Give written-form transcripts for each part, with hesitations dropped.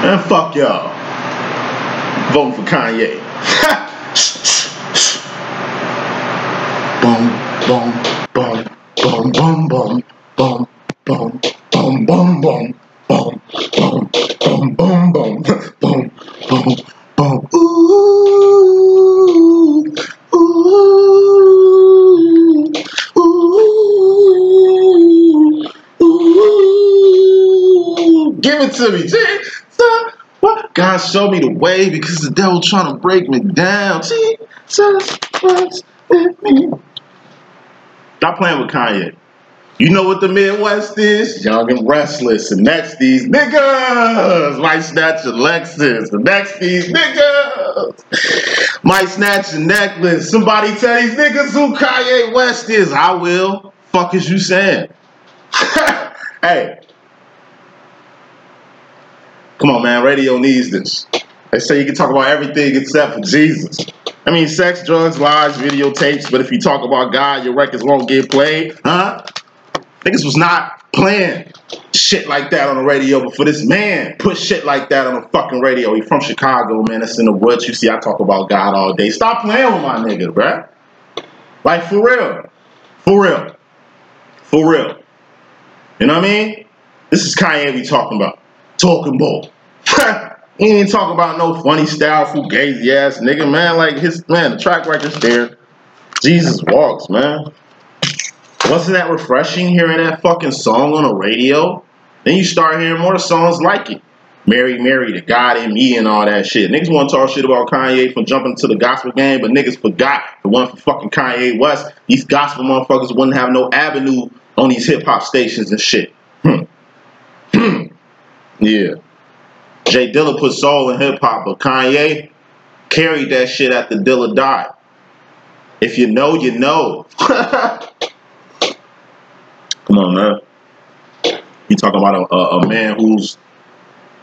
And fuck y'all. Voting for Kanye. Boom, boom, boom, boom, boom, boom, boom, boom, boom, boom, boom, boom, boom, boom, boom, boom, boom, boom, boom. Ooh, ooh, ooh, ooh. Give it to me, Jesus. What? God show me the way because the devil trying to break me down. Jesus Christ with me. Stop playing with Kanye. You know what the Midwest is? Young and restless. And next these niggas might snatch a Lexus. And next these niggas might snatch a necklace. Somebody tell these niggas who Kanye West is. I will. Fuck is you saying? Hey. Come on, man. Radio needs this. They say you can talk about everything except for Jesus. I mean, sex, drugs, lies, videotapes, but if you talk about God, your records won't get played, huh? Niggas was not playing shit like that on the radio, but for this man, put shit like that on the fucking radio. He from Chicago, man. It's in the woods. You see, I talk about God all day. Stop playing with my nigga, bruh. Like, for real. For real. For real. You know what I mean? This is Kanye we talking about. Talking about. He ain't talking about no funny style, fugazi ass nigga, man. Like the track record's there. Jesus walks, man. Wasn't that refreshing hearing that fucking song on the radio? Then you start hearing more songs like it. Mary, Mary, the God in me and all that shit. Niggas want to talk shit about Kanye from jumping to the gospel game, but niggas forgot the one for fucking Kanye West. These gospel motherfuckers wouldn't have no avenue on these hip hop stations and shit. Yeah. Jay Dilla put soul in hip-hop, but Kanye carried that shit after Dilla died. If you know, you know. Come on, man. You talking about a man who's...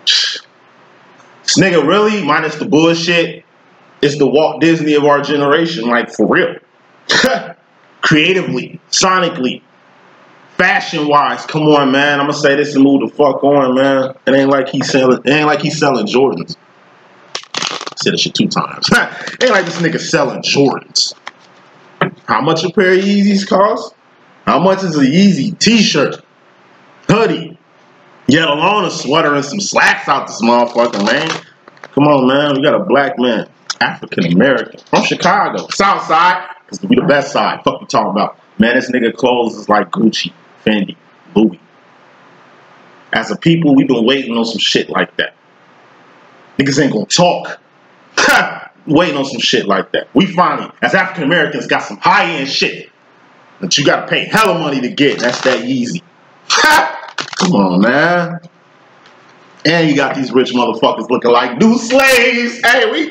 This nigga really, minus the bullshit, is the Walt Disney of our generation, like, for real. Creatively, sonically, fashion-wise, come on, man. I'm gonna say this and move the fuck on, man. It ain't like he's selling Jordans. I said that shit 2 times. Ain't like this nigga selling Jordans. How much a pair of Yeezys cost? How much is a Yeezy t-shirt, hoodie, yet alone a sweater and some slacks out this motherfucker, man? Come on, man. We got a black man, African American, from Chicago, South Side, because we the best side. Fuck you talking about? Man, this nigga clothes is like Gucci, Fendi, Louis. As a people, we've been waiting on some shit like that. Niggas ain't gonna talk. Waiting on some shit like that. We finally, as African Americans, got some high-end shit that you gotta pay hella money to get. That's that Yeezy. Come on, man. And you got these rich motherfuckers looking like new slaves. Hey, he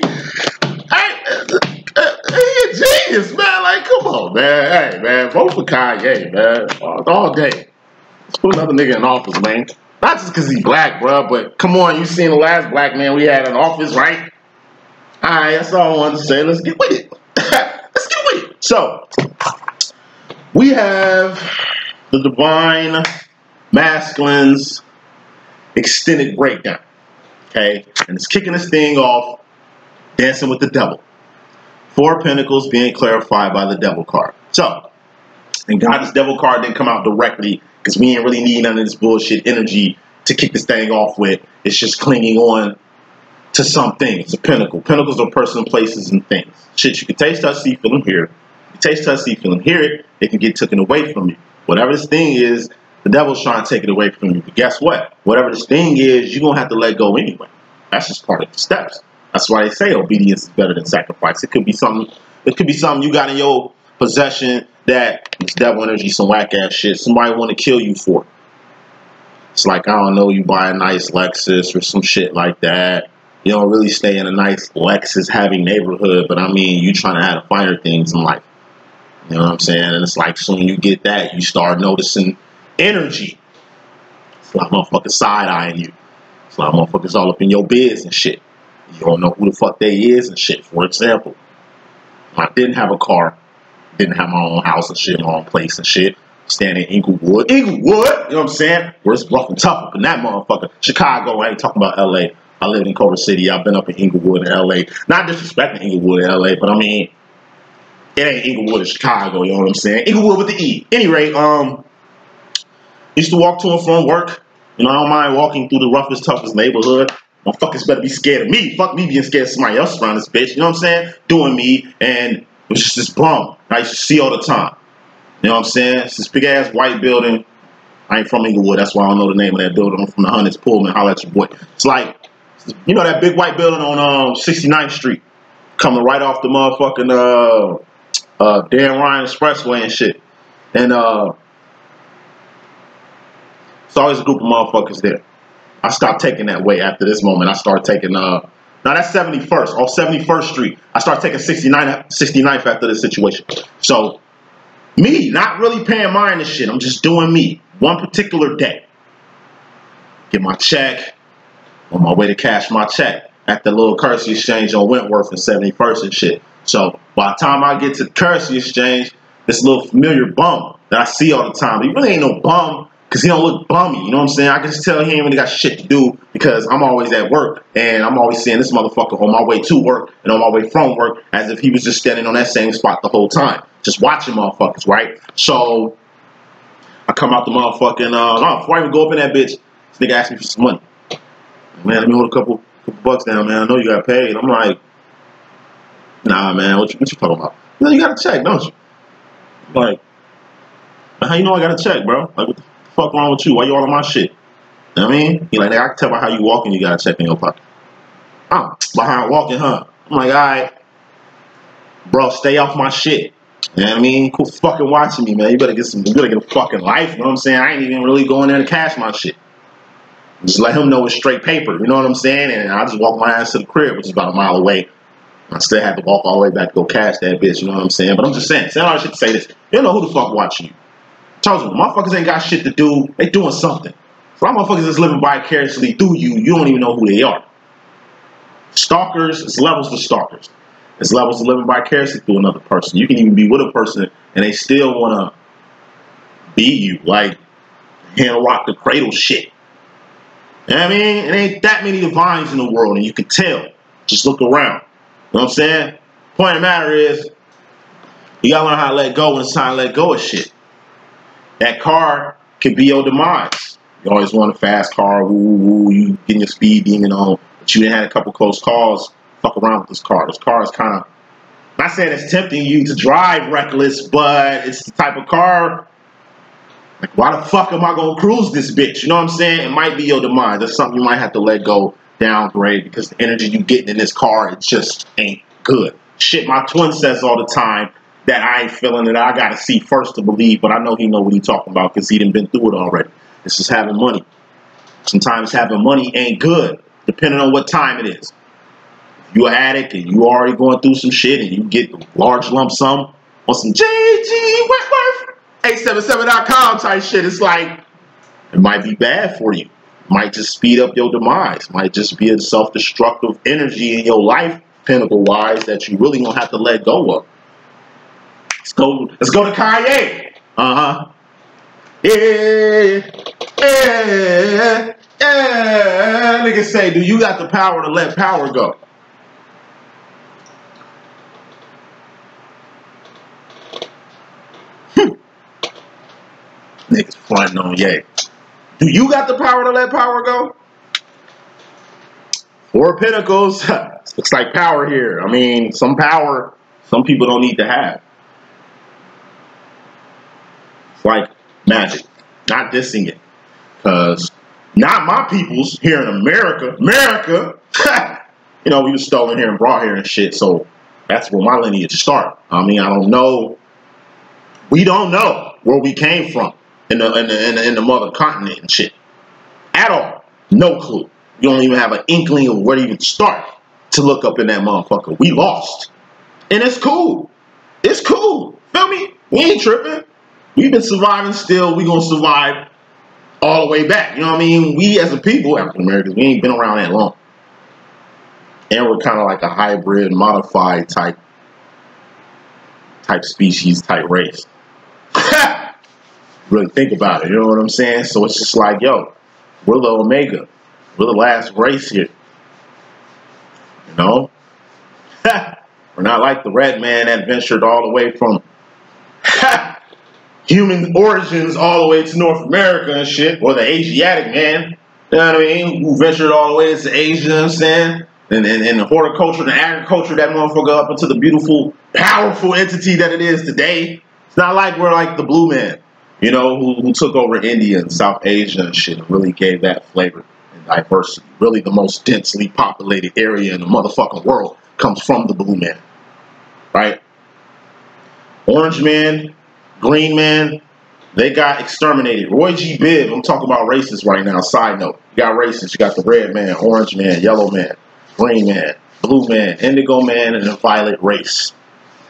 a genius, man. Like, come on, man. Hey, man, vote for Kanye, man. All day. Let's put another nigga in office, man. Not just because he's black, bro, but come on, you seen the last black man we had in office, right? All right, that's all I wanted to say. Let's get with it. Let's get with it. So, we have the Divine Masculine's extended breakdown, okay? And it's kicking this thing off, Dancing with the Devil. 4 Pentacles being clarified by the Devil card. So, and God, this Devil card didn't come out directly because we ain't really need none of this bullshit energy to kick this thing off with. It's just clinging on to something. It's a pentacle. Pentacles are person, places, and things. Shit you can taste, touch, see, feel, and hear. You taste, touch, see, feel, and hear it, it can get taken away from you. Whatever this thing is, the devil's trying to take it away from you. But guess what? Whatever this thing is, you're going to have to let go anyway. That's just part of the steps. That's why they say obedience is better than sacrifice. It could be something you got in your possession that it's devil energy, some whack ass shit. Somebody want to kill you for it. It's like, I don't know, you buy a nice Lexus or some shit like that. You don't really stay in a nice Lexus having neighborhood, but I mean, you trying to have the finer things in life. You know what I'm saying? And it's like, soon you get that, you start noticing energy. It's like motherfuckers side-eyeing you. It's like motherfuckers all up in your biz and shit. You don't know who the fuck they is and shit. For example, I didn't have a car, didn't have my own house and shit, my own place and shit. Standing in Inglewood, you know what I'm saying? Where it's rough and tough up in that motherfucker. Chicago, I ain't talking about LA. I lived in Culver City. I've been up in Inglewood in LA. Not disrespecting Inglewood in LA, but I mean, it ain't Inglewood in Chicago, you know what I'm saying? Inglewood with the E. Anyway, used to walk to and from work. You know, I don't mind walking through the roughest, toughest neighborhood. Motherfuckers better be scared of me. Fuck me being scared of somebody else around this bitch. You know what I'm saying? Doing me. And it was just this bum I used to see all the time. You know what I'm saying? It's this big ass white building. I ain't from Inglewood. That's why I don't know the name of that building. I'm from the Hunters, Pullman. Holla at your boy. It's like, you know that big white building on 69th Street? Coming right off the motherfucking Dan Ryan Expressway and shit. And it's always a group of motherfuckers there. I stopped taking that way after this moment. I started taking, now that's 71st, off 71st Street. I started taking 69th after this situation. So, me, not really paying mind to shit. I'm just doing me. One particular day. Get my check. On my way to cash my check at the little currency exchange on Wentworth and 71st and shit. So, by the time I get to the currency exchange, this little familiar bum that I see all the time. He really ain't no bum. Because he don't look bummy, you know what I'm saying? I can just tell he ain't really got shit to do because I'm always at work and I'm always seeing this motherfucker on my way to work and on my way from work as if he was just standing on that same spot the whole time. Just watching motherfuckers, right? So, I come out the motherfucking, before I even go up in that bitch, this nigga asked me for some money. Man, let me hold a couple bucks down, man. I know you got paid. I'm like, nah, man, what you talking about? You know, you got a check, don't you? I'm like, how you know I got a check, bro? Like, what the fuck wrong with you? Why you all on my shit? You know what I mean? He like, I can tell by how you walking, you got a check in your pocket. I'm behind walking, huh? I'm like, all right, bro, stay off my shit. You know what I mean? Quit fucking watching me, man. You better get a fucking life. You know what I'm saying? I ain't even really going there to cash my shit. Just let him know it's straight paper. You know what I'm saying? And I just walk my ass to the crib, which is about a mile away. I still have to walk all the way back to go cash that bitch. You know what I'm saying? But I'm just saying all that shit to say this. You don't know who the fuck watching you. Tells me, motherfuckers ain't got shit to do. They doing something. So my motherfuckers is living vicariously through you. You don't even know who they are. Stalkers, it's levels to stalkers. It's levels to living vicariously through another person. You can even be with a person and they still want to be you. Like, hand rock the cradle shit. You know what I mean? It ain't that many divines in the world, and you can tell. Just look around. You know what I'm saying? Point of the matter is, you gotta learn how to let go when it's time to let go of shit. That car can be your demise. You always want a fast car, you getting your speed demon on, but you didn't have a couple close calls. Fuck around with this car. This car is kind of, not saying it's tempting you to drive reckless, but it's the type of car. Like, why the fuck am I gonna cruise this bitch? You know what I'm saying? It might be your demise. That's something you might have to let go, downgrade, because the energy you getting in this car, it just ain't good. Shit, my twin says all the time that I ain't feeling it. I gotta see first to believe, but I know he know what he talking about because he done been through it already. This is having money. Sometimes having money ain't good, depending on what time it is. If you're an addict and you already going through some shit and you get a large lump sum on some JG Wentworth 877.com type shit, it's like, it might be bad for you. It might just speed up your demise. It might just be a self-destructive energy in your life, pinnacle-wise, that you really gonna have to let go of. Let's go to Kanye. Yeah. Niggas say, do you got the power to let power go? Niggas fronting on Ye. Do you got the power to let power go? Four Pentacles. Looks like power here. I mean, some power some people don't need to have. It's like magic. Not dissing it. Because not my peoples here in America. You know, we was stolen here and brought here and shit. So that's where my lineage started. I mean, I don't know. We don't know where we came from in the mother continent and shit. At all. No clue. You don't even have an inkling of where to even start to look up in that motherfucker. We lost. And it's cool. It's cool. Feel me? We ain't tripping. We've been surviving still. We gonna survive all the way back. You know what I mean? We as a people, African Americans, we ain't been around that long. And we're kind of like a hybrid, modified type species, type race. Really think about it, you know what I'm saying? So it's just like, yo, we're the Omega. We're the last race here. You know? We're not like the red man that ventured all the way from human origins all the way to North America and shit, or the Asiatic man, you know what I mean, who ventured all the way to Asia, you know what I'm saying, and the horticulture, the agriculture, that motherfucker up into the beautiful, powerful entity that it is today. It's not like we're like the blue man, you know, who took over India and South Asia and shit and really gave that flavor and diversity. Really the most densely populated area in the motherfucking world comes from the blue man, right? Orange man, green man, they got exterminated. Roy G. Biv, I'm talking about racists right now, side note. You got racists, you got the red man, orange man, yellow man, green man, blue man, indigo man, and the violet race.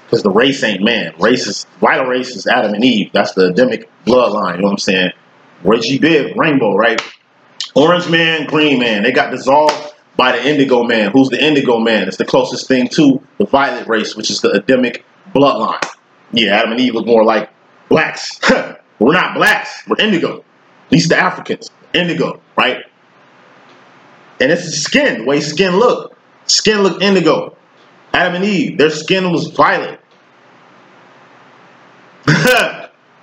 Because the race ain't man. Race is, violet race is Adam and Eve. That's the Adamic bloodline, you know what I'm saying? Roy G. Biv, rainbow, right? Orange man, green man, they got dissolved by the indigo man. Who's the indigo man? It's the closest thing to the violet race, which is the Adamic bloodline. Yeah, Adam and Eve look more like blacks. We're not blacks. We're indigo. At least the Africans. Indigo, right? And it's the skin. The way skin look. Skin look indigo. Adam and Eve, their skin was violet.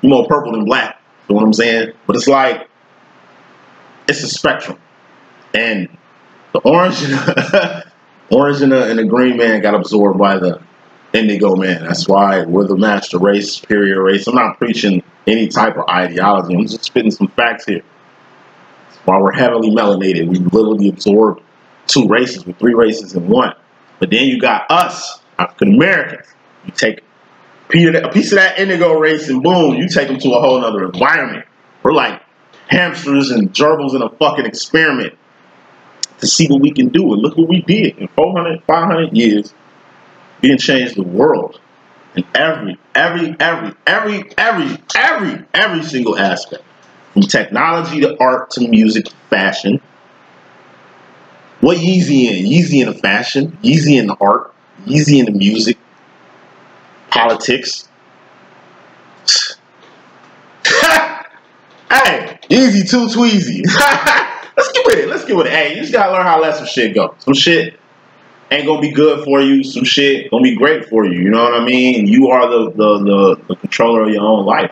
More purple than black. You know what I'm saying? But it's like, it's a spectrum. And the orange and the green man got absorbed by the indigo man. That's why we're the master race, superior race. I'm not preaching any type of ideology. I'm just spitting some facts here. That's why we're heavily melanated. We literally absorbed 2 races, with 3 races in one. But then you got us, African Americans. You take a piece of that indigo race and boom, you take them to a whole other environment. We're like hamsters and gerbils in a fucking experiment to see what we can do. And look what we did in 400, 500 years. We can change the world in every single aspect. From technology to art to music to fashion. What Yeezy in? Yeezy in the fashion, Yeezy in the art, Yeezy in the music, politics. Hey, Yeezy too tweezy. Let's get with it. Let's get with it. Hey, you just gotta learn how to let some shit go. Some shit ain't gonna be good for you. Some shit gonna be great for you. You know what I mean? You are the controller of your own life.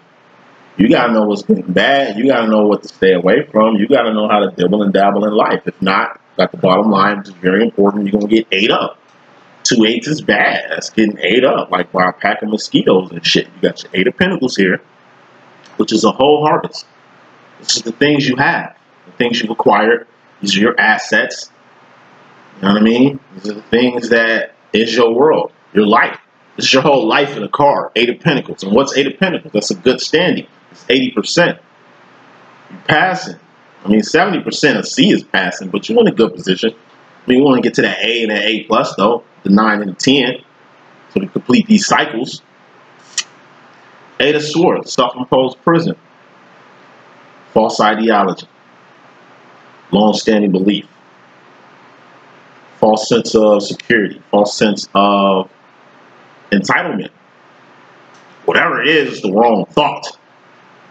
You gotta know what's good and bad. You gotta know what to stay away from. You gotta know how to dibble and dabble in life. If not, like the bottom line, which is very important, you're gonna get ate up. 2 8s is bad. That's getting ate up, like by a pack of mosquitoes and shit. You got your 8 of Pentacles here, which is a whole harvest. This is the things you have, the things you've acquired. These are your assets. You know what I mean? These are the things that is your world, your life. This is your whole life in a card. 8 of Pentacles. And what's 8 of Pentacles? That's a good standing. It's 80%. You're passing. I mean, 70% of C is passing, but you're in a good position. I mean, you want to get to that A and that A plus, though, the 9 and the 10, so to complete these cycles. 8 of Swords, self-imposed prison, false ideology, long-standing belief, false sense of security, false sense of entitlement. Whatever it is, it's the wrong thought.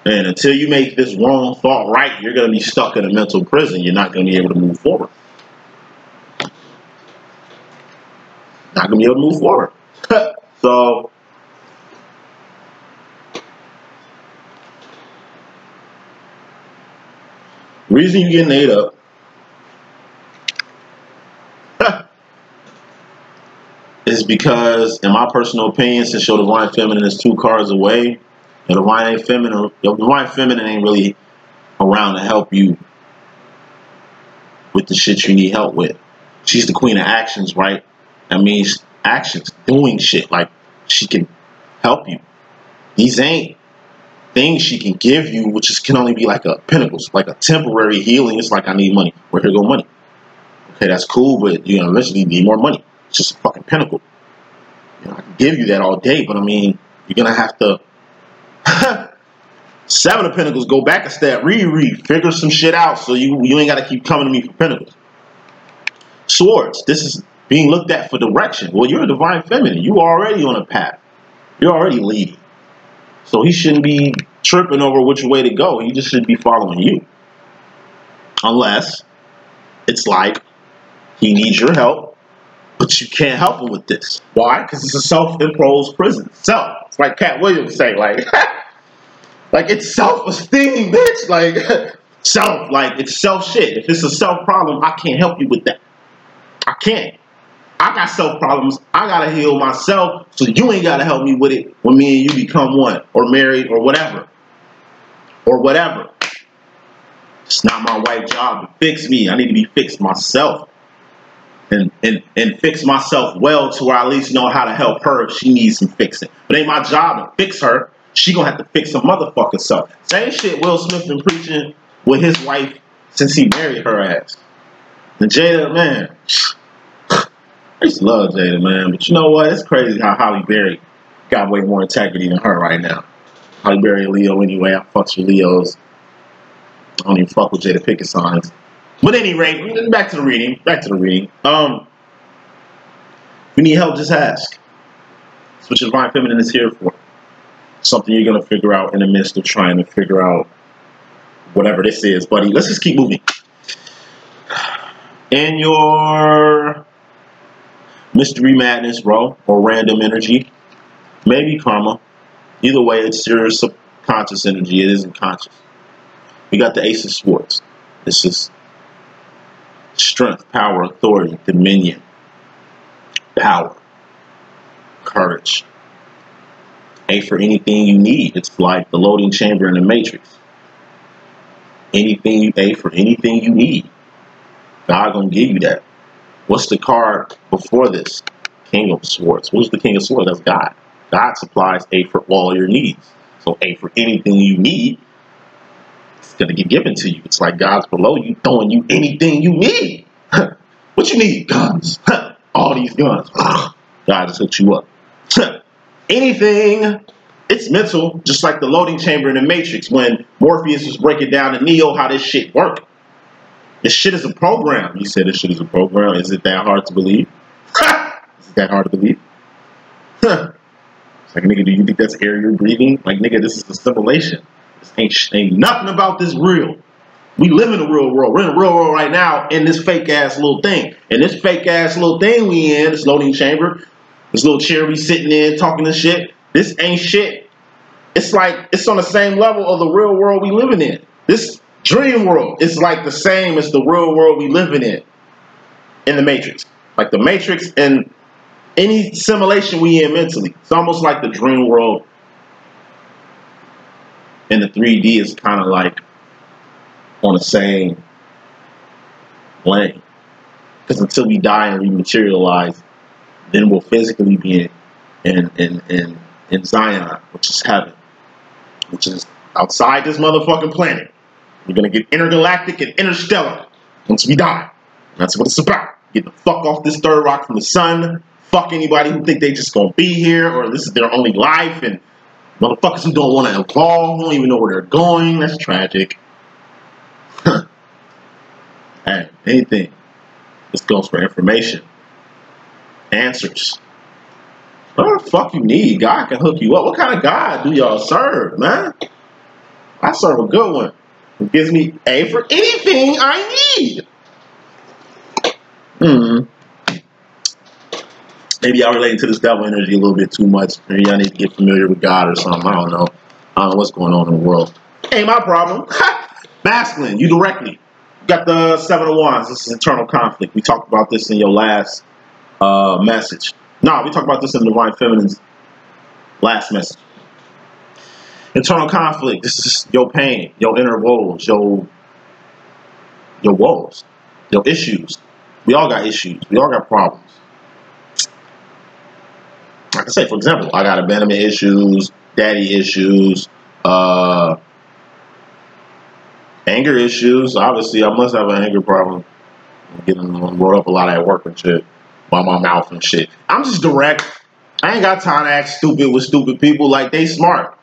And until you make this wrong thought right, you're going to be stuck in a mental prison. You're not going to be able to move forward. Not going to be able to move forward. So, the reason you're getting ate up is because, in my personal opinion, since your divine feminine is 2 cards away, your divine feminine ain't really around to help you with the shit you need help with. She's the queen of actions, right? That means actions, doing shit. Like, she can help you. These ain't things she can give you, which is, can only be like a pentacles, like a temporary healing. It's like, I need money. Well, here go money. Okay, that's cool, but you're gonna eventually need more money. It's just a fucking pentacle. You know, I can give you that all day, but I mean, you're gonna have to 7 of Pentacles, go back a step, reread, figure some shit out, so you ain't gotta keep coming to me for Pentacles. Swords, this is being looked at for direction. Well, you're a divine feminine. You already on a path. You're already leading. So he shouldn't be tripping over which way to go. He just should be following you. Unless it's like he needs your help, But you can't help her with this. Why? Because it's a self-imposed prison. Self. It's like Cat Williams say, like, like it's self-esteem, bitch. Like, self. Like, it's self shit. If it's a self problem, I can't help you with that. I can't. I got self problems. I gotta heal myself, so you ain't gotta help me with it when me and you become one, or married, or whatever. Or whatever. It's not my wife's job to fix me. I need to be fixed myself. And fix myself well to where I at least know how to help her if she needs some fixing. But it ain't my job to fix her. She gonna have to fix some motherfucking self. Same shit Will Smith been preaching with his wife since he married her ass. And Jada, man, I used to love Jada, man. But you know what? It's crazy how Halle Berry got way more integrity than her right now. Halle Berry a Leo anyway. I fucks with Leos. I don't even fuck with Jada Pinkett signs. But at any rate, back to the reading. Back to the reading. If you need help, just ask. That's what your Divine Feminine is here for. Something you're going to figure out in the midst of trying to figure out whatever this is, buddy. Let's just keep moving. In your mystery madness, bro, or random energy, maybe karma. Either way, it's your subconscious energy. It isn't conscious. We got the Ace of Swords. It's just strength, power, authority, dominion, power, courage. A for anything you need. It's like the loading chamber in the Matrix. Anything you A for anything you need. God gonna give you that. What's the card before this? King of Swords. Who's the King of Swords? That's God. God supplies A for all your needs. So A for anything you need, it's gonna get given to you. It's like God's below you, throwing you anything you need. What you need? Guns. All these guns. God just hooked you up. Anything. It's mental, just like the loading chamber in the Matrix when Morpheus was breaking down to Neo how this shit worked. This shit is a program. You said this shit is a program. Is it that hard to believe? Is it that hard to believe? It's like, nigga, do you think that's air you're breathing? Like, nigga, this is a simulation. This ain't nothing about this real. We live in the real world. We're in the real world right now in this fake-ass little thing. And this fake-ass little thing we in, this loading chamber, this little chair we sitting in talking this shit, this ain't shit. It's like, it's on the same level of the real world we living in. This dream world is like the same as the real world we living in the Matrix. Like the Matrix and any simulation we in mentally. It's almost like the dream world and the 3D is kind of like on the same plane. Because until we die and we materialize, then we'll physically be in Zion, which is heaven, which is outside this motherfucking planet. We're gonna get intergalactic and interstellar once we die. That's what it's about. Get the fuck off this third rock from the sun. Fuck anybody who think they just gonna be here or this is their only life, and motherfuckers who don't want to evolve, who don't even know where they're going. That's tragic. Hey, anything. This goes for information. Answers. What the fuck you need? God can hook you up. What kind of God do y'all serve, man? I serve a good one. It gives me A for anything I need. Maybe y'all relating to this devil energy a little bit too much. Maybe y'all need to get familiar with God or something. I don't know. I don't know what's going on in the world. Ain't my problem. Masculine, you directly. You got the 7 of Wands. This is internal conflict. We talked about this in your last message. No, we talked about this in the Divine Feminine's last message. Internal conflict. This is your pain, your inner woes, your woes, your issues. We all got issues. We all got problems. Like I say, for example, I got abandonment issues, daddy issues, anger issues. Obviously, I must have an anger problem. I'm getting rolled up a lot at work and shit by my mouth and shit. I'm just direct. I ain't got time to act stupid with stupid people. Like, they smart.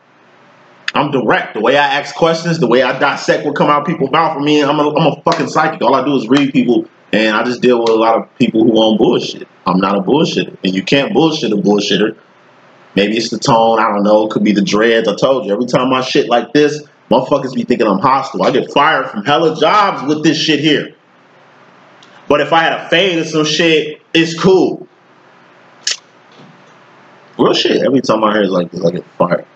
I'm direct. The way I ask questions, the way I dissect what come out of people's mouth. I mean, I'm a fucking psychic. All I do is read people, and I just deal with a lot of people who want bullshit. I'm not a bullshitter, and you can't bullshit a bullshitter. Maybe it's the tone. I don't know. It could be the dreads. I told you, every time I shit like this, motherfuckers be thinking I'm hostile. I get fired from hella jobs with this shit here. But if I had a fade or some shit, it's cool. Real shit. Every time I hear it's like this, I get fired.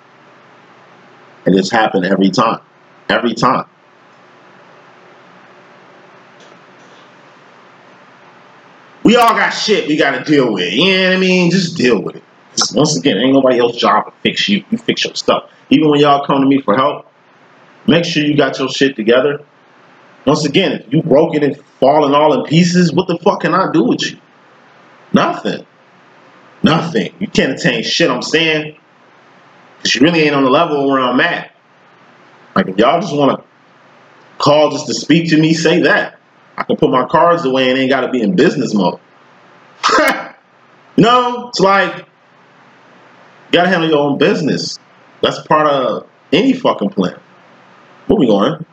And it's happened every time. Every time. We all got shit we gotta deal with. You know what I mean? Just deal with it. Once again, ain't nobody else's job to fix you. You fix your stuff. Even when y'all come to me for help, make sure you got your shit together. Once again, if you broken and falling all in pieces, what the fuck can I do with you? Nothing. Nothing. You can't attain shit I'm saying. Because you really ain't on the level where I'm at. Like, if y'all just want to call just to speak to me, say that. I can put my cards away and ain't got to be in business mode. No, it's like, you got to handle your own business. That's part of any fucking plan. Moving on.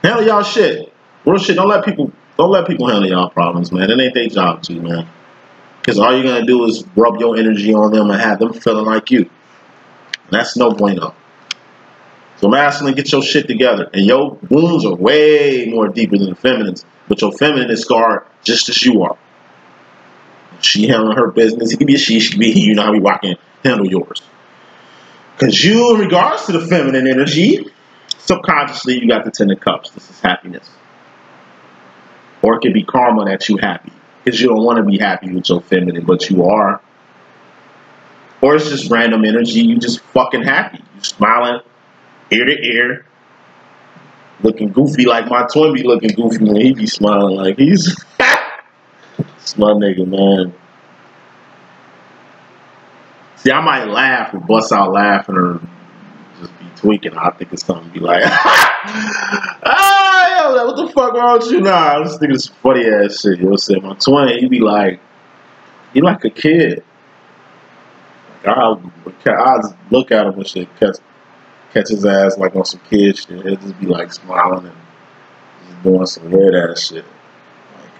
Handle y'all shit. Real shit. Don't let people handle y'all problems, man. It ain't their job to, man. Because all you're going to do is rub your energy on them and have them feeling like you. And that's no bueno. So masculine, get your shit together. And your wounds are way more deeper than the feminine's. But your feminine is scarred just as you are. She handling her business. It could be a she could be he. You know how we rock and handle yours. Because you, in regards to the feminine energy, subconsciously you got the 10 of cups. This is happiness. Or it could be karma that you happy. Because you don't want to be happy with your feminine, but you are. Or it's just random energy. You just fucking happy. You smiling ear to ear. Looking goofy like my twin be looking goofy when he be smiling like he's it's my nigga, man. See, I might laugh or bust out laughing or just be tweaking. I think it's something be like, ah, yo, what the fuck wrong with you? Nah, I'm just thinking this funny ass shit. You know what I'm saying? My twin, he be like, he like a kid. Like, I just look at him and shit, catch his ass like on some kid shit. He'll just be like smiling and just doing some weird ass shit. Like,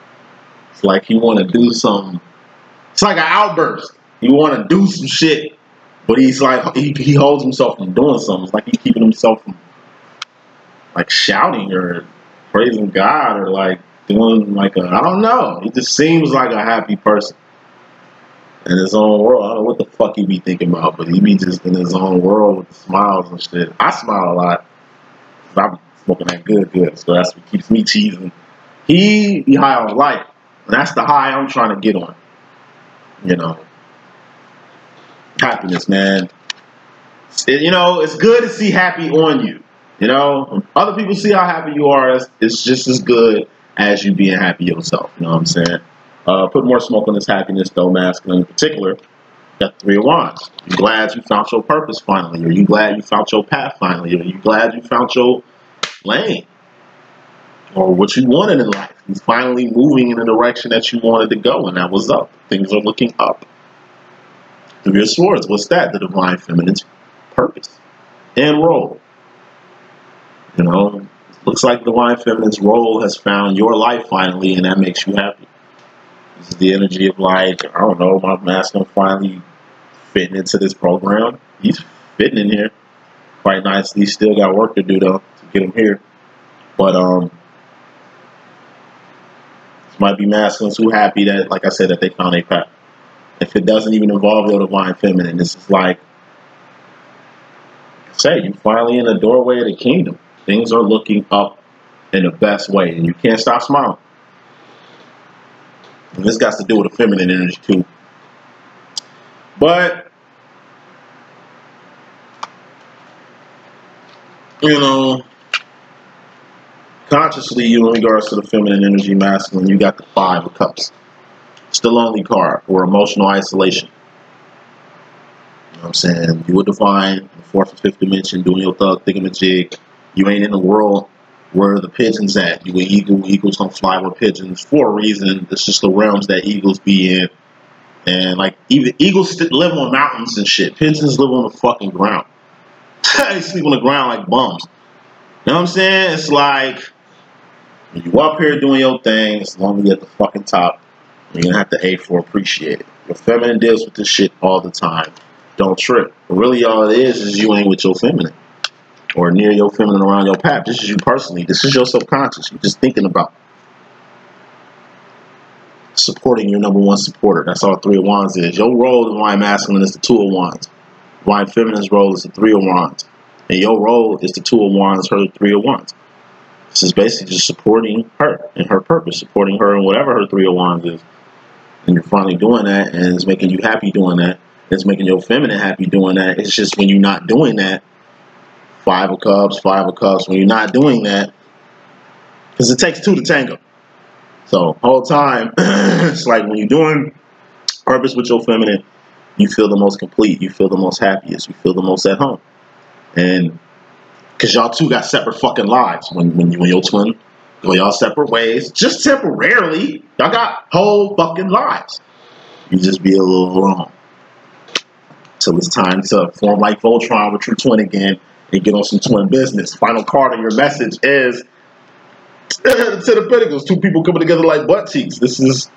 it's like he want to do something. It's like an outburst. He want to do some shit, but he's like he holds himself from doing something. It's like he's keeping himself from like shouting or praising God or like doing like I don't know. He just seems like a happy person in his own world. I don't know what the fuck he be thinking about, but he be just in his own world with the smiles and shit. I smile a lot. I be smoking that good, so that's what keeps me cheesing. He be high on life, and that's the high I'm trying to get on. You know, happiness, man. You know, it's good to see happy on you. You know, when other people see how happy you are, it's just as good as you being happy yourself. You know what I'm saying? Put more smoke on this happiness, though, masculine in particular. Got the 3 of Wands. You glad you found your purpose finally? Or you glad you found your path finally? Or you glad you found your lane? Or what you wanted in life? He's finally moving in the direction that you wanted to go, and that was up. Things are looking up. 3 of Swords. What's that? The divine feminine's purpose and role. You know, looks like the divine feminine's role has found your life finally, and that makes you happy. This is the energy of like, I don't know, my masculine finally fitting into this program. He's fitting in here quite nicely. Still got work to do though to get him here. But this might be masculines who happy that, like I said, that they found a path. If it doesn't even involve your divine feminine, this is like, say, you finally in the doorway of the kingdom. Things are looking up in the best way, and you can't stop smiling. And this got to do with the feminine energy too. But, you know, consciously, you in regards to the feminine energy, masculine, you got the 5 of Cups. It's the lonely card, or emotional isolation. You know what I'm saying? You were divine, the 4th and 5th dimension, doing your thug thingamajig. You ain't in the world where the pigeons at. You an eagle. Eagles don't fly with pigeons for a reason. It's just the realms that eagles be in. And like, even eagles live on mountains and shit. Pigeons live on the fucking ground. They sleep on the ground like bums. You know what I'm saying? It's like, when you up here doing your thing, as long as you're at the fucking top, you're gonna have to A for appreciate it. Your feminine deals with this shit all the time. Don't trip. But really all it is you ain't with your feminine. Or near your feminine around your path. This is you personally. This is your subconscious. You're just thinking about it. supporting your number one supporter. That's all Three of Wands is. Your role in Divine Masculine is the Two of Wands. Divine Feminine's role is the Three of Wands. And your role is the Two of Wands, her Three of Wands. This is basically just supporting her and her purpose, supporting her in whatever her Three of Wands is. And you're finally doing that, and it's making you happy doing that. It's making your feminine happy doing that. It's just when you're not doing that, Five of Cups, when you're not doing that, because it takes two to tango. So whole time, it's like when you're doing purpose with your feminine, you feel the most complete, you feel the most happiest, you feel the most at home. And because y'all two got separate fucking lives. When your twin go y'all separate ways, just temporarily, y'all got whole fucking lives. You just be a little alone. Till it's time to form like Voltron with your twin again and get on some twin business. Final card of your message is to the Pentacles. Two people coming together like butt cheeks. This is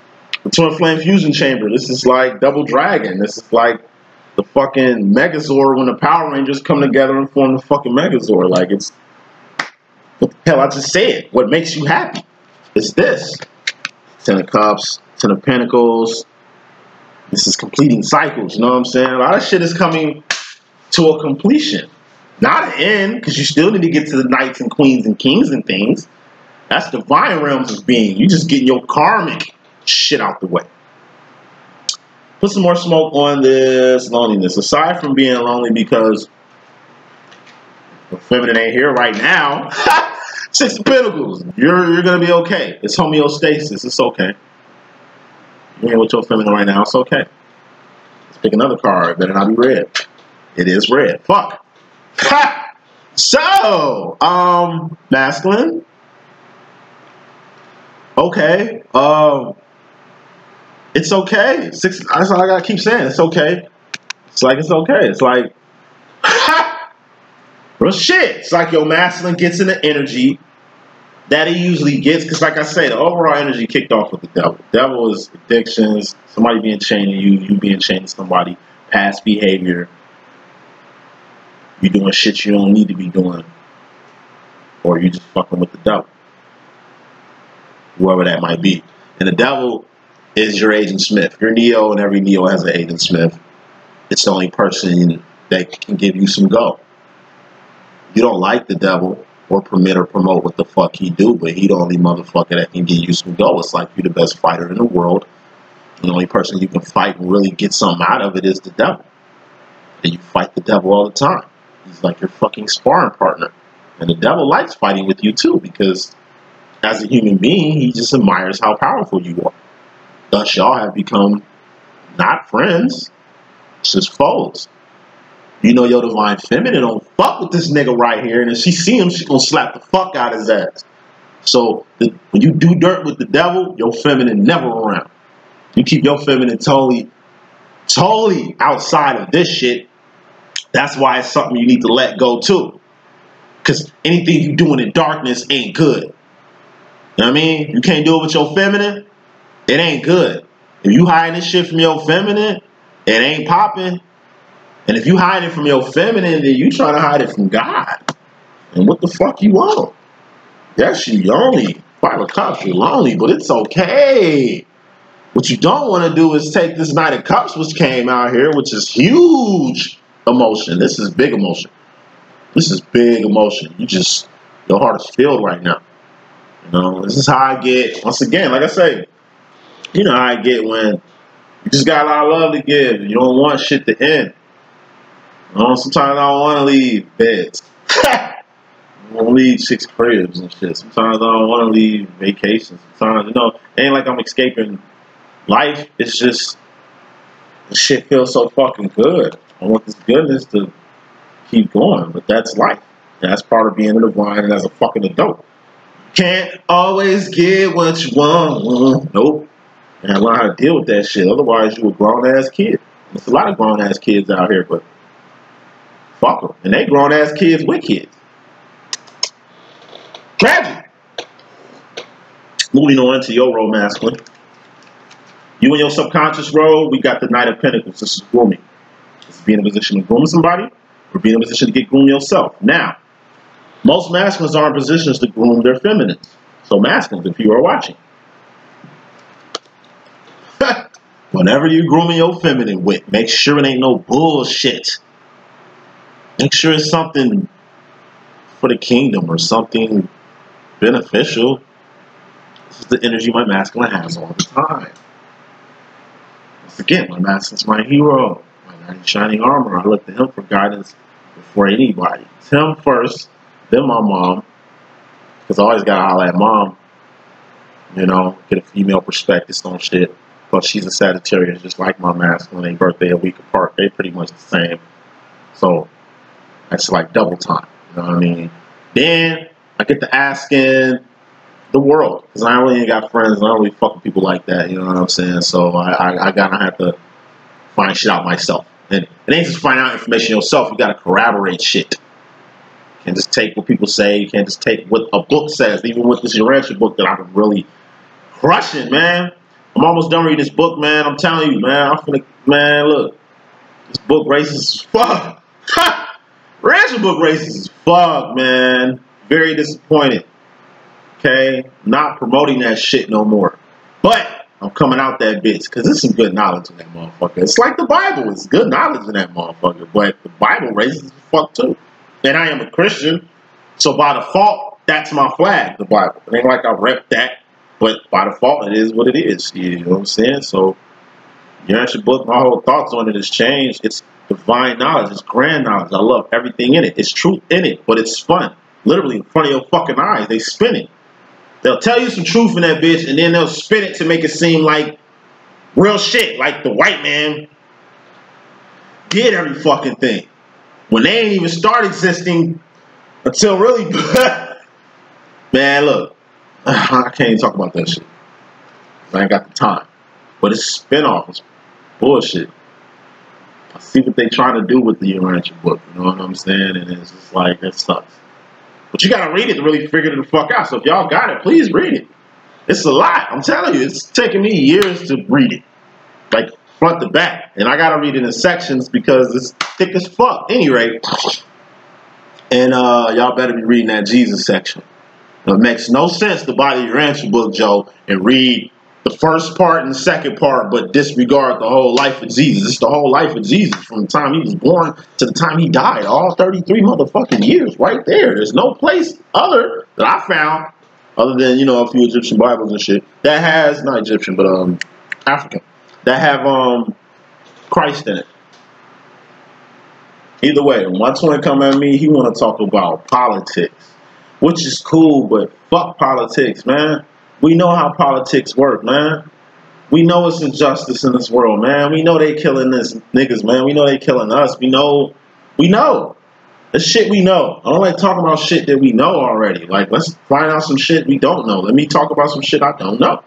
the Twin Flame Fusion Chamber. This is like Double Dragon. This is like the fucking Megazord when the Power Rangers come together and form the fucking Megazord. Like, it's what the hell I just said. What makes you happy? It's this. Ten of Cups, Ten of Pentacles. This is completing cycles, you know what I'm saying? A lot of shit is coming to a completion. Not an end, because you still need to get to the knights and queens and kings and things. That's divine realms of being. You just getting your karmic shit out the way. Put some more smoke on this loneliness. Aside from being lonely because the feminine ain't here right now. Six of Pentacles. You're going to be okay. It's homeostasis. It's okay. You're with your feminine right now. It's okay. Let's pick another card. Better not be red. It is red. Fuck. Ha! So, masculine. Okay. It's okay. Six. That's all I gotta keep saying. It's okay. It's like it's okay. It's like real shit. It's like your masculine gets in the energy that he usually gets, because like I say, the overall energy kicked off with the devil. Devil is addictions, somebody being chained to you, you being chained to somebody, past behavior, you doing shit you don't need to be doing, or you just fucking with the devil, whoever that might be. And the devil is your Agent Smith. You're Neo, and every Neo has an Agent Smith. It's the only person that can give you some go. You don't like the devil or permit or promote what the fuck he do, but he the only motherfucker that can give you some go. It's like you're the best fighter in the world. The only person you can fight and really get something out of it is the devil. And you fight the devil all the time. He's like your fucking sparring partner. And the devil likes fighting with you too, because as a human being, he just admires how powerful you are. Thus, y'all have become not friends, it's just foes. You know your divine feminine don't fuck with this nigga right here, and if she see him, she gonna slap the fuck out his ass. So when you do dirt with the devil, your feminine never around. You keep your feminine totally outside of this shit. That's why it's something you need to let go too. Because anything you doing in darkness ain't good. You know what I mean? You can't do it with your feminine, it ain't good. If you hiding this shit from your feminine, it ain't popping. And if you hide it from your feminine, then you trying to hide it from God. And what the fuck you want? Yes, you lonely. Five of Cups, you're lonely, but it's okay. What you don't want to do is take this Knight of Cups, which came out here, which is huge emotion. This is big emotion. This is big emotion. Your heart is filled right now. You know, this is how I get, once again, like I say, you know how I get when you just got a lot of love to give. You don't want shit to end. You know, sometimes I don't want to leave beds. I want to leave chicks' cribs and shit. Sometimes I don't want to leave vacations. Sometimes, you know, it ain't like I'm escaping life. It's just, the shit feels so fucking good. I want this goodness to keep going, but that's life. That's part of being a divine and as a fucking adult. Can't always get what you want. Nope. And I learn how to deal with that shit. Otherwise, you a grown-ass kid. There's a lot of grown-ass kids out here, but fuck them. And they grown-ass kids with kids. Tragic. Moving on to your role, masculine. You and your subconscious role, we got the Knight of Pentacles. This is grooming. This is being in a position to groom somebody, or being in a position to get groomed yourself. Now, most masculines are in positions to groom their feminines. So masculines, if you are watching, Whenever you're grooming your feminine with, make sure it ain't no bullshit. Make sure it's something for the kingdom or something beneficial. This is the energy my masculine has all the time. Once again, my masculine's my hero, my knight in shining armor. I look to him for guidance before anybody. It's him first, then my mom, because I always gotta holler at mom, you know, get a female perspective on shit. Plus she's a Sagittarius, just like my masculine. They birthday a week apart. They pretty much the same. So that's like double time. You know what I mean? Then I get to asking the world, because I really ain't got friends and I don't really fuck with people like that. You know what I'm saying? So I gotta have to find shit out myself. And it ain't just find out information yourself. You gotta corroborate shit. You can't just take what people say. You can't just take what a book says. Even with this LLE.Ascension book that I've been really crushing, man. I'm almost done reading this book, man. I'm telling you, man. Man, look. This book racist as fuck. LLE.Ascension book racist as fuck, man. Very disappointed. Okay? Not promoting that shit no more. But I'm coming out that bitch because there's some good knowledge in that motherfucker. It's like the Bible. It's good knowledge in that motherfucker. But the Bible racist as fuck too. And I am a Christian. So by default, that's my flag, the Bible. It ain't like I rep that. But by default, it is what it is. You know what I'm saying? So, LLE.Ascension book, my whole thoughts on it has changed. It's divine knowledge. It's grand knowledge. I love everything in it. It's truth in it, but it's fun. Literally in front of your fucking eyes. They spin it. They'll tell you some truth in that bitch, and then they'll spin it to make it seem like real shit. Like the white man did every fucking thing. When they ain't even start existing until really... Man, look. I can't even talk about that shit. I ain't got the time. But it's spin-off. It's bullshit. I see what they trying to do with the LLE.Ascension book. You know what I'm saying? And it's just like, that sucks. But you gotta read it to really figure it the fuck out. So if y'all got it, please read it. It's a lot. I'm telling you, it's taking me years to read it. Like, front to back. And I gotta read it in sections because it's thick as fuck. At any rate. And y'all better be reading that Jesus section. It makes no sense to buy the LLE.Ascension book, Joe, and read the first part and the second part, but disregard the whole life of Jesus. It's the whole life of Jesus from the time he was born to the time he died. All 33 motherfucking years right there. There's no place other that I found, other than, you know, a few Egyptian Bibles and shit, that has, not Egyptian, but African, that have Christ in it. Either way, when my twin come at me, he want to talk about politics. Which is cool, but fuck politics, man. We know how politics work, man. We know it's injustice in this world, man. We know they killing this niggas, man. We know they killing us. We know. This shit we know. I don't like talking about shit that we know already. Like, let's find out some shit we don't know. Let me talk about some shit I don't know.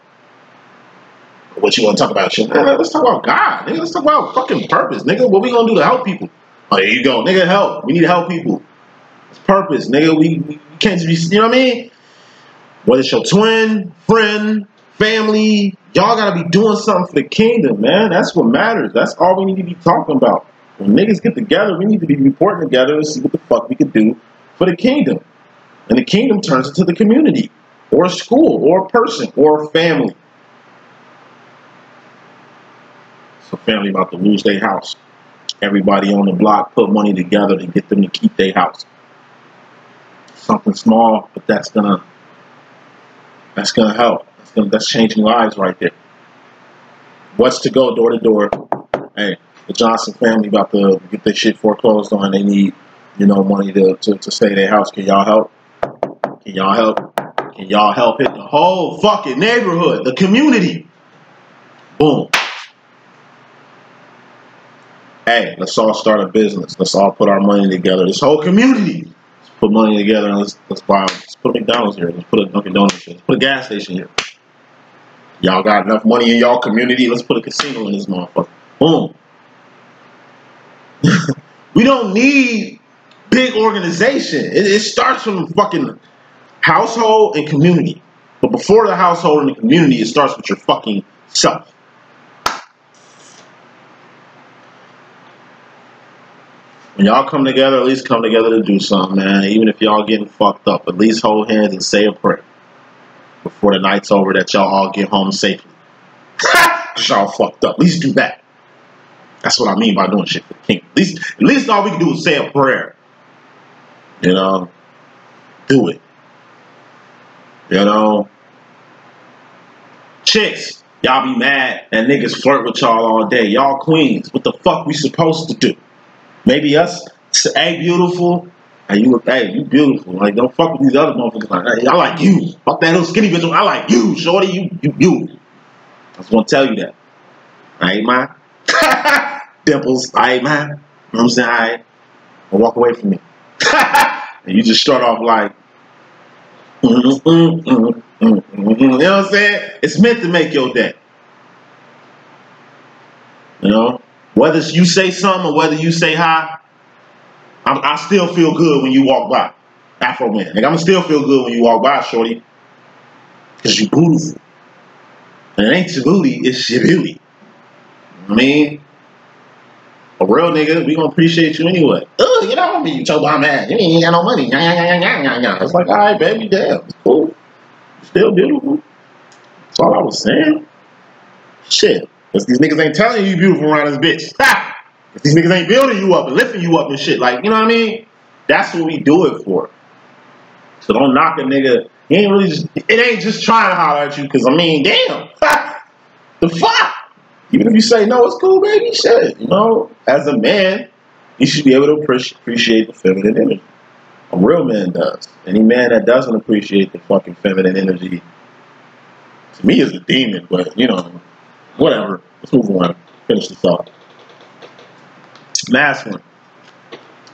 What you want to talk about, shit? Man, let's talk about God, nigga. Let's talk about fucking purpose, nigga. What we gonna do to help people? Oh, there you go, nigga. Help. We need to help people. It's purpose, nigga. We can't just be, you know what I mean? Whether it's your twin, friend, family, y'all gotta be doing something for the kingdom, man. That's what matters. That's all we need to be talking about. When niggas get together, we need to be reporting together and see what the fuck we can do for the kingdom. And the kingdom turns into the community, or a school, or a person, or a family. So family about to lose their house. Everybody on the block put money together to get them to keep their house. Something small, but that's gonna help. That's changing lives right there. What's to go door to door? Hey, the Johnson family about to get their shit foreclosed on. They need, you know, money to stay in their house. Can y'all help? Can y'all help? Can y'all help hit the whole fucking neighborhood, the community? Boom. Hey, let's all start a business. Let's all put our money together. This whole community. Put money together and let's put a McDonald's here. Let's put a Dunkin' Donuts here. Let's put a gas station here. Y'all got enough money in y'all community. Let's put a casino in this motherfucker. Boom. We don't need big organization. It starts from fucking household and community. But before the household and the community, it starts with your fucking self. When y'all come together, at least come together to do something, man. Even if y'all getting fucked up, at least hold hands and say a prayer before the night's over that y'all all get home safely. Cause y'all fucked up. At least do that. That's what I mean by doing shit for the king. At least all we can do is say a prayer. You know? Do it. You know? Chicks, y'all be mad and niggas flirt with y'all all day. Y'all queens. What the fuck we supposed to do? Maybe us, hey, beautiful. And you look, hey, you beautiful. Like, don't fuck with these other motherfuckers. Like, hey, I like you. Fuck that little skinny bitch. I like you, shorty. You. I just want to tell you that. I ain't mine. Dimples, I ain't mine. You know what I'm saying? I ain't. Well, walk away from me. And you just start off like, you know what I'm saying? It's meant to make your day. You know? Whether you say something or whether you say hi, I still feel good when you walk by. Afro man. Like, I'm going to still feel good when you walk by, shorty. Because you beautiful. And it ain't your booty, it's your beauty. You know what I mean? A real nigga, we gonna appreciate you anyway. Ugh, get off me, you talk about man. You ain't got no money. It's like, alright, baby, damn. It's cool. Still beautiful. That's all I was saying. Shit. Because these niggas ain't telling you beautiful around this bitch. Ha! These niggas ain't building you up and lifting you up and shit. Like, you know what I mean? That's what we do it for. So don't knock a nigga. He ain't really just, it ain't just trying to holler at you because, I mean, damn. The fuck? Even if you say, no, it's cool, baby, shit. You know, as a man, you should be able to appreciate the feminine energy. A real man does. Any man that doesn't appreciate the fucking feminine energy, to me, is a demon, but, you know, whatever. Let's move on. Finish this off. Masculine.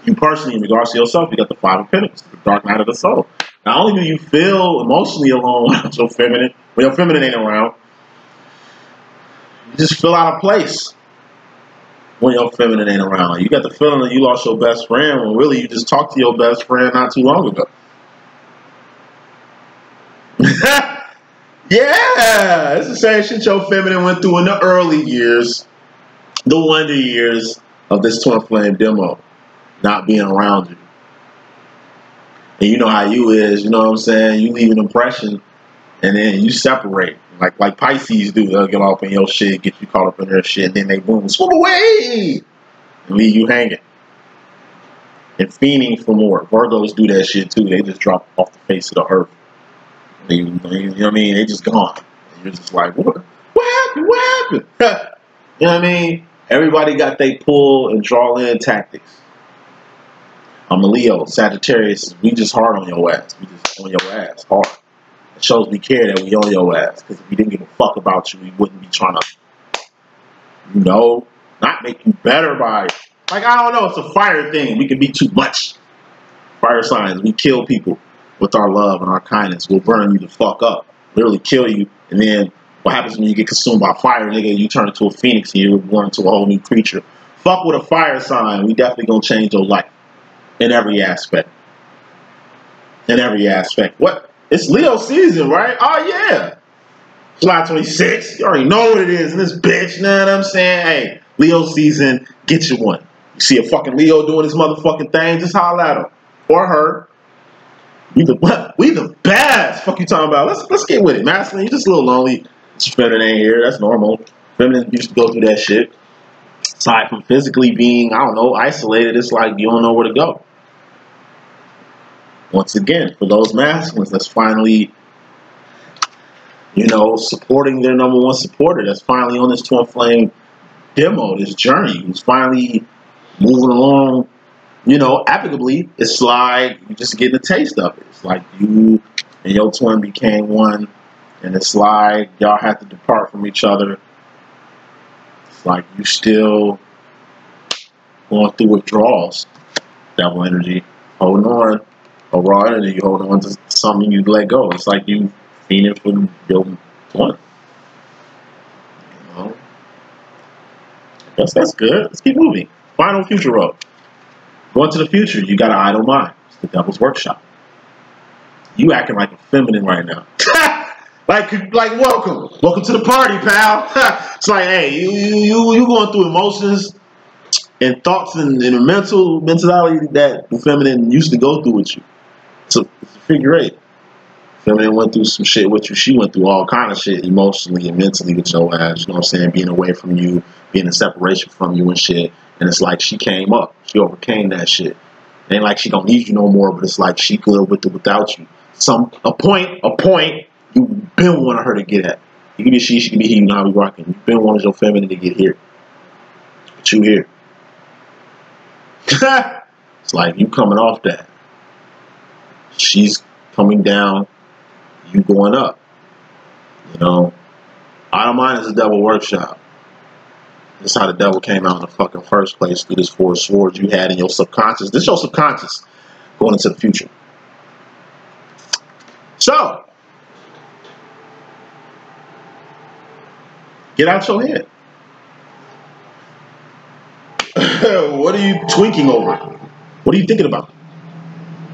You personally, in regards to yourself, you got the Five of Pentacles, the dark night of the soul. Not only do you feel emotionally alone with your feminine, when your feminine ain't around, you just feel out of place when your feminine ain't around. You got the feeling that you lost your best friend when really you just talked to your best friend not too long ago. Yeah, it's the same shit your feminine went through in the early years, the wonder years of this twin flame demo, not being around you. And you know how you is, you know what I'm saying? You leave an impression and then you separate. Like Pisces do. They'll get off in your shit, get you caught up in their shit, and then they boom, swoop away and leave you hanging. And fiending for more. Virgos do that shit too. They just drop off the face of the earth. You know what I mean? They just gone. And you're just like, what happened? What happened? You know what I mean? Everybody got they pull and draw in tactics. I'm a Leo, Sagittarius. We just hard on your ass. We just on your ass hard. It shows we care that we on your ass. Because if we didn't give a fuck about you, we wouldn't be trying to, you know, not make you better by it. Like, I don't know, it's a fire thing. We can be too much. Fire signs, we kill people with our love and our kindness. We'll burn you the fuck up. Literally kill you. And then what happens when you get consumed by fire, nigga? You turn into a phoenix and you're born into a whole new creature. Fuck with a fire sign. We definitely gonna change your life. In every aspect. In every aspect. What? It's Leo season, right? Oh, yeah. July 26th. You already know what it is in this bitch. You know what I'm saying? Hey, Leo season, get you one. You see a fucking Leo doing this motherfucking thing, just holler at him. Or her. We the best. Fuck you talking about? Let's get with it. Masculine, you're just a little lonely. Your feminine ain't here. That's normal. Feminine used to go through that shit. Aside from physically being, I don't know, isolated, it's like you don't know where to go. Once again, for those masculines that's finally, you know, supporting their number one supporter, that's finally on this twin flame demo, this journey, who's finally moving along, you know, amicably. It's like you just getting a taste of it. It's like you and your twin became one, and it's like y'all had to depart from each other. It's like you still going through withdrawals, devil energy, holding on. A raw energy, you hold on to something you let go. It's like you fiending for your one. You know? I guess that's good. Let's keep moving. Final future road. Going to the future, you got an idle mind. It's the devil's workshop. You acting like a feminine right now. like welcome to the party, pal. It's like, hey, you going through emotions and thoughts and a mentality that the feminine used to go through with you. So it's a figure eight. Feminine went through some shit with you. She went through all kind of shit emotionally and mentally with your ass. You know what I'm saying? Being away from you, being in separation from you and shit. And it's like she came up. She overcame that shit. It ain't like she don't need you no more, but it's like she good with it without you. A point you've been wanting her to get at. You can be she can be he, you know how we rocking. You've been wanting your feminine to get here. But you here. It's like you coming off that. She's coming down, you going up. You know, I don't mind as a devil workshop. That's how the devil came out in the fucking first place, through this 4 swords you had in your subconscious. This is your subconscious going into the future. So, get out your head. What are you tweaking over? What are you thinking about?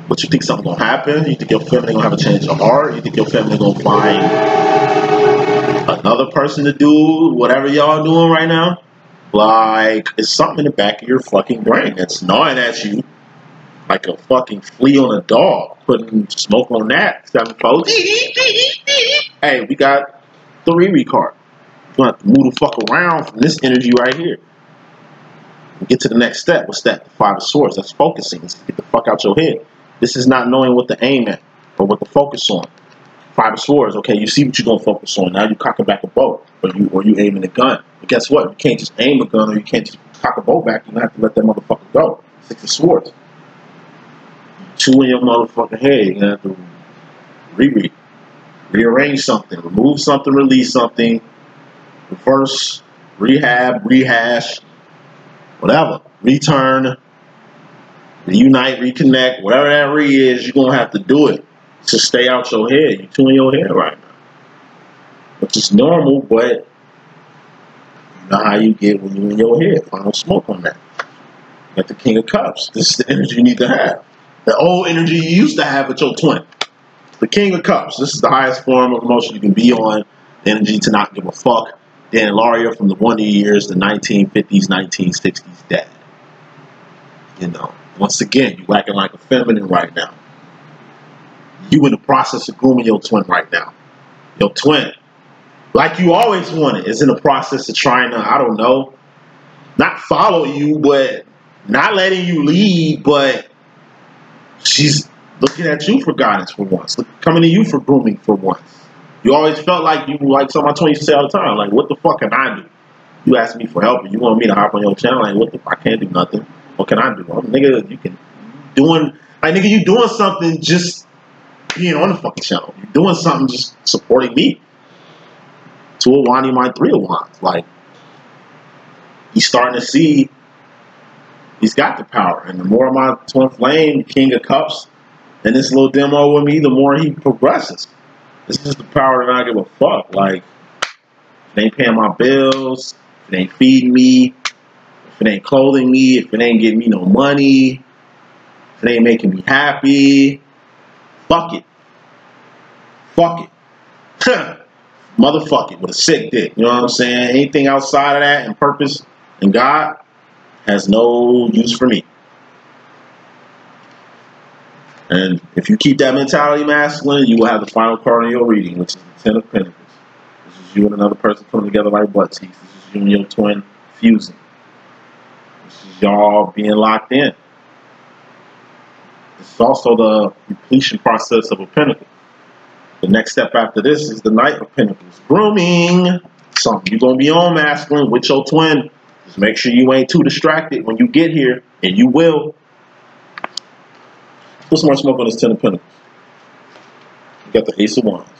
What you think something gonna happen? You think your family gonna have a change of heart? You think your family gonna find another person to do whatever y'all doing right now? Like, it's something in the back of your fucking brain that's gnawing at you like a fucking flea on a dog, putting smoke on that. Hey, we got the Riri card. You're gonna have to move the fuck around from this energy right here. And get to the next step. What's that? The 5 of Swords. That's focusing. Let's get the fuck out your head. This is not knowing what to aim at or what to focus on. 5 of Swords. Okay, you see what you're gonna focus on. Now you cocking back a bow, or you aiming a gun. But guess what? You can't just aim a gun, or you can't just cock a bow back. You're gonna have to let that motherfucker go. 6 of Swords. Two in your motherfucking head. You're gonna have to rearrange something, remove something, release something, reverse, rehab, rehash, whatever. Return, reunite, reconnect, whatever that is, you're gonna have to do it to stay out your head. You're 2 in your head right now, which is normal, but you know how you get when you're in your head. Final smoke on that. You got the King of Cups. This is the energy you need to have. The old energy you used to have with your twin. The King of Cups. This is the highest form of emotion you can be on. The energy to not give a fuck. DanielBoomLLE from the Wonder Years, the 1950s, 1960s dad. You know, once again, you acting like a feminine right now. You in the process of grooming your twin right now. Your twin, like you always wanted, is in the process of trying to, I don't know, not follow you, but not letting you lead, but she's looking at you for guidance for once, coming to you for grooming for once. You always felt like you, like some of my twins used to say all the time, like, what the fuck can I do? You ask me for help, and you want me to hop on your channel, like, what the fuck, I can't do nothing. What can I do? Nigga, you can, nigga, you doing something just being on the fucking channel. You're doing something just supporting me. 2 of Wands, my 3 of Wands. Like, he's starting to see he's got the power. And the more my twin flame, King of Cups, and this little demo with me, the more he progresses. This is the power to not give a fuck. Like, if it ain't paying my bills, if it ain't feeding me, if it ain't clothing me, if it ain't getting me no money, if it ain't making me happy, fuck it. Fuck it. Motherfuck it with a sick dick. You know what I'm saying? Anything outside of that and purpose and God has no use for me. And if you keep that mentality masculine, you will have the final card in your reading, which is the 10 of Pentacles. This is you and another person coming together like butt cheeks. This is you and your twin fusing. This is y'all being locked in. This is also the completion process of a pentacle. The next step after this is the Knight of Pentacles. Grooming. Something you're going to be on, masculine, with your twin. Just make sure you ain't too distracted when you get here, and you will. Put some more smoke on this 10 of Pentacles. You got the Ace of Wands.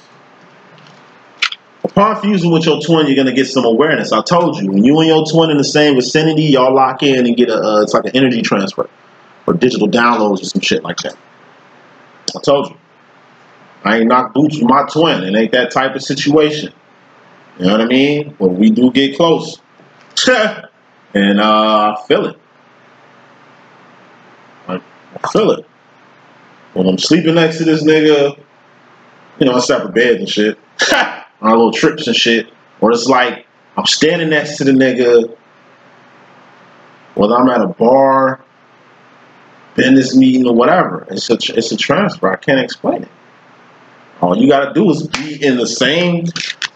Upon fusing with your twin, you're going to get some awareness. I told you, when you and your twin in the same vicinity, y'all lock in and get a, it's like an energy transfer or digital downloads or some shit like that. I told you. I ain't knock boots with my twin. It ain't that type of situation. You know what I mean? But we do get close. And I feel it. I feel it. When I'm sleeping next to this nigga, you know, I separate beds and shit. On little trips and shit. Or it's like I'm standing next to the nigga, whether I'm at a bar, business meeting, or whatever. It's a transfer. I can't explain it. All you gotta do is be in the same.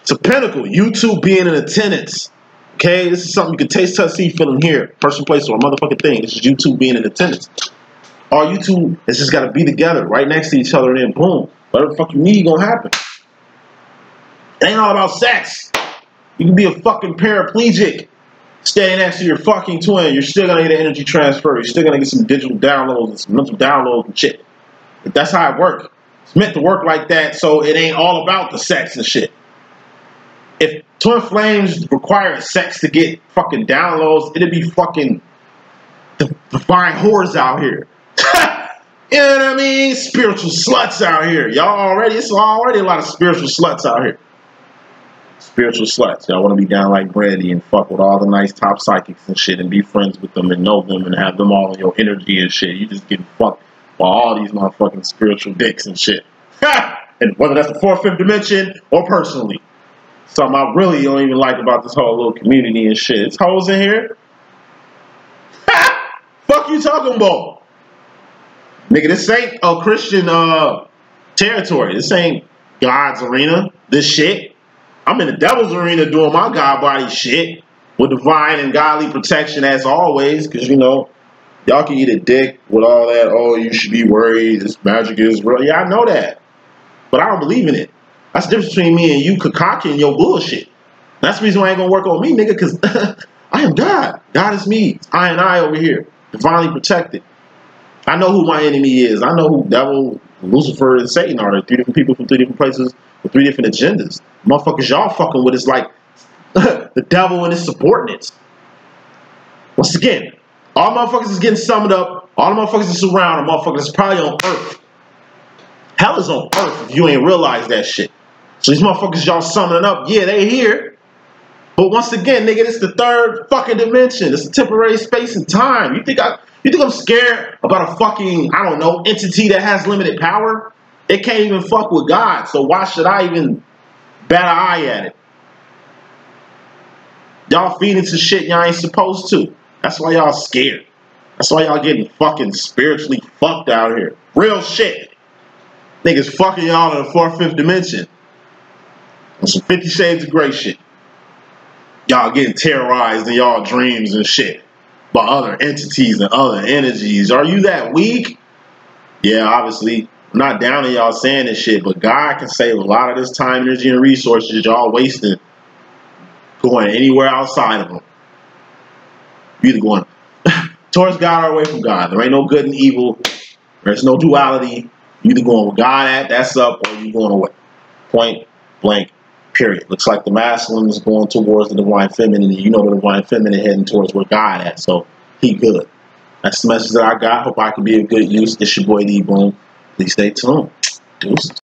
It's a pinnacle. You two being in attendance. Okay, this is something you can taste, touch, see, feel, and hear. Person, place, or a motherfucking thing. This is you two being in attendance. All you two is just gotta be together, right next to each other, and then boom, whatever the fuck you need gonna happen. It ain't all about sex. You can be a fucking paraplegic, standing next to your fucking twin. You're still gonna get an energy transfer. You're still gonna get some digital downloads and some mental downloads and shit. But that's how it works. It's meant to work like that, so it ain't all about the sex and shit. If twin flames require sex to get fucking downloads, it'd be fucking divine whores out here. You know what I mean? Spiritual sluts out here. It's already a lot of spiritual sluts out here. Spiritual sluts. Y'all want to be down like Brandy and fuck with all the nice top psychics and shit and be friends with them and know them and have them all in your energy and shit. You just getting fucked by all these motherfucking spiritual dicks and shit. And whether that's the fourth, fifth dimension or personally. Something I really don't even like about this whole little community and shit. It's hoes in here. Fuck you talking about? Nigga, this ain't a Christian territory. This ain't God's arena. This shit. I'm in the devil's arena doing my God body shit with divine and godly protection as always. Because, you know, y'all can eat a dick with all that. Oh, you should be worried. This magic is real. Yeah, I know that. But I don't believe in it. That's the difference between me and you concocting your bullshit. That's the reason why it ain't gonna work on me, nigga, because I am God. God is me. It's I and I over here. Divinely protected. I know who my enemy is. I know who devil, Lucifer, and Satan are. They're three different people from three different places with three different agendas. Motherfuckers y'all fucking with is like the devil and his subordinates. Once again, all motherfuckers is getting summed up. All the motherfuckers is around. The motherfuckers is probably on Earth. Hell is on Earth if you ain't realized that shit. So these motherfuckers y'all summing up, yeah, they here. But once again, nigga, this is the third fucking dimension. It's a temporary space and time. You think I'm scared about a fucking, I don't know, entity that has limited power? It can't even fuck with God. So why should I even bat an eye at it? Y'all feeding to shit y'all ain't supposed to. That's why y'all scared. That's why y'all getting fucking spiritually fucked out here. Real shit. Niggas fucking y'all in the fourth, fifth dimension. On some 50 Shades of Grey shit. Y'all getting terrorized in y'all dreams and shit by other entities and other energies. Are you that weak? Yeah, obviously. I'm not down on y'all saying this shit, but God can save a lot of this time, energy, and resources y'all wasting going anywhere outside of him. You either going towards God or away from God. There ain't no good and evil. There's no duality. You either going with God at, that's up, or you going away. Point blank. Period. Looks like the masculine is going towards the divine feminine, and you know the divine feminine heading towards where God at, so he good. That's the message that I got. Hope I can be of good use. It's your boy D.Boom. Please stay tuned. Deuces.